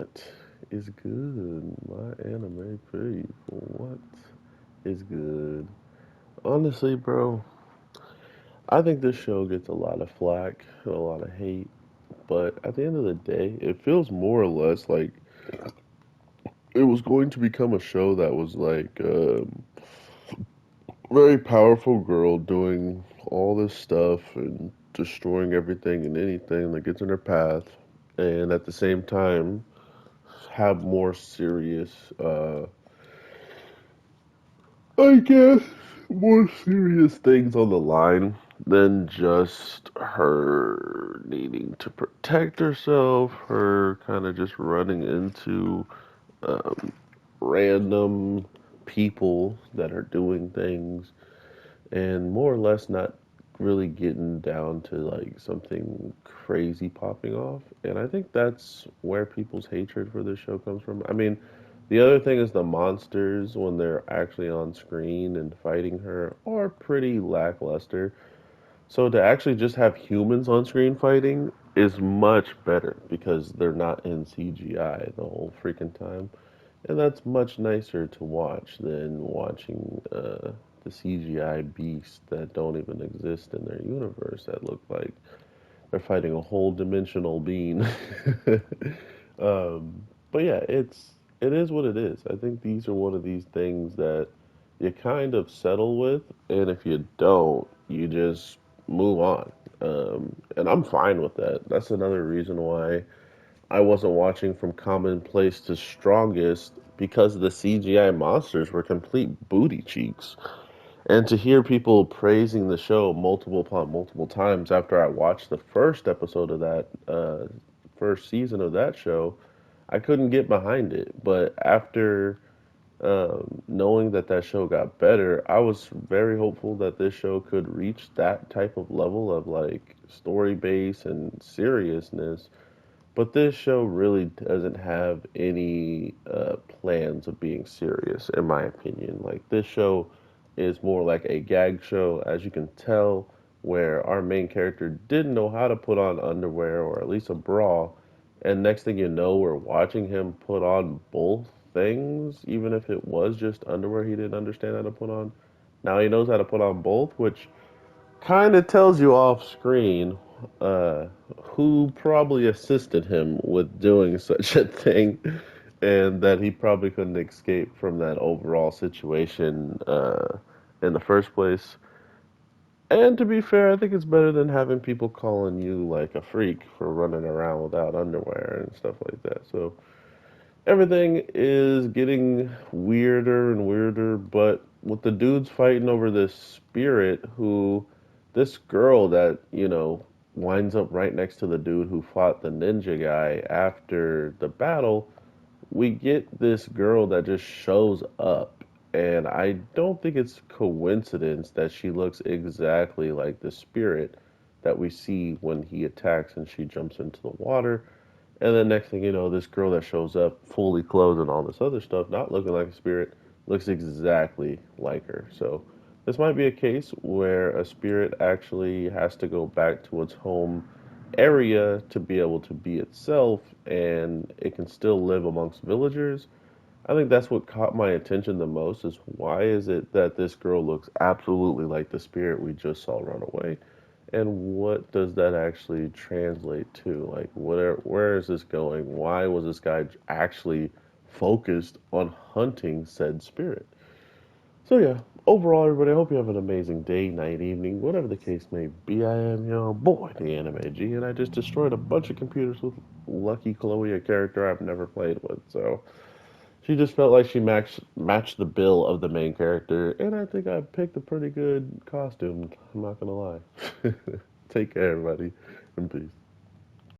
What is good, my anime people? What is good? Honestly, bro, I think this show gets a lot of flack, a lot of hate, but at the end of the day, it feels more or less like it was going to become a show that was like very powerful girl doing all this stuff and destroying everything and anything that gets in her path, and at the same time have more serious I guess more serious things on the line than just her needing to protect herself, her kind of just running into um, random people that are doing things, and more or less not really getting down to like something crazy popping off. And I think that's where people's hatred for this show comes from. I mean, the other thing is the monsters when they're actually on screen and fighting her are pretty lackluster. So to actually just have humans on screen fighting is much better because they're not in CGI the whole freaking time. And that's much nicer to watch than watching the CGI beasts that don't even exist in their universe that look like they're fighting a whole dimensional being. But yeah, it is what it is. I think these are one of these things that you kind of settle with, and if you don't, you just move on. And I'm fine with that. That's another reason why I wasn't watching from commonplace to strongest because the CGI monsters were complete booty cheeks. And to hear people praising the show multiple upon multiple times after I watched the first episode of that first season of that show, I couldn't get behind it. But after knowing that that show got better, I was very hopeful that this show could reach that type of level of like story base and seriousness, but this show really doesn't have any plans of being serious, in my opinion. Like, this show is more like a gag show, as you can tell, where our main character didn't know how to put on underwear or at least a bra. And next thing you know, we're watching him put on both things, even if it was just underwear he didn't understand how to put on. Now he knows how to put on both, which kind of tells you off screen uh, who probably assisted him with doing such a thing, and that he probably couldn't escape from that overall situation in the first place. And to be fair, I think it's better than having people calling you like a freak for running around without underwear and stuff like that. So everything is getting weirder and weirder, but with the dudes fighting over this spirit who, this girl that, winds up right next to the dude who fought the ninja guy after the battle, we get this girl that just shows up. And I don't think it's coincidence that she looks exactly like the spirit that we see when he attacks and she jumps into the water. And then next thing you know, this girl that shows up fully clothed and all this other stuff, not looking like a spirit, looks exactly like her. So this might be a case where a spirit actually has to go back to its home area to be able to be itself, and it can still live amongst villagers. I think that's what caught my attention the most is why is it that this girl looks absolutely like the spirit we just saw run away? And what does that actually translate to? Like, where is this going? Why was this guy actually focused on hunting said spirit? So yeah, overall, everybody, I hope you have an amazing day, night, evening, whatever the case may be. I am your boy, the Anime G, and I just destroyed a bunch of computers with Lucky Chloe, a character I've never played with. So she just felt like she matched the bill of the main character, and I think I picked a pretty good costume. I'm not gonna lie. Take care, everybody, and peace.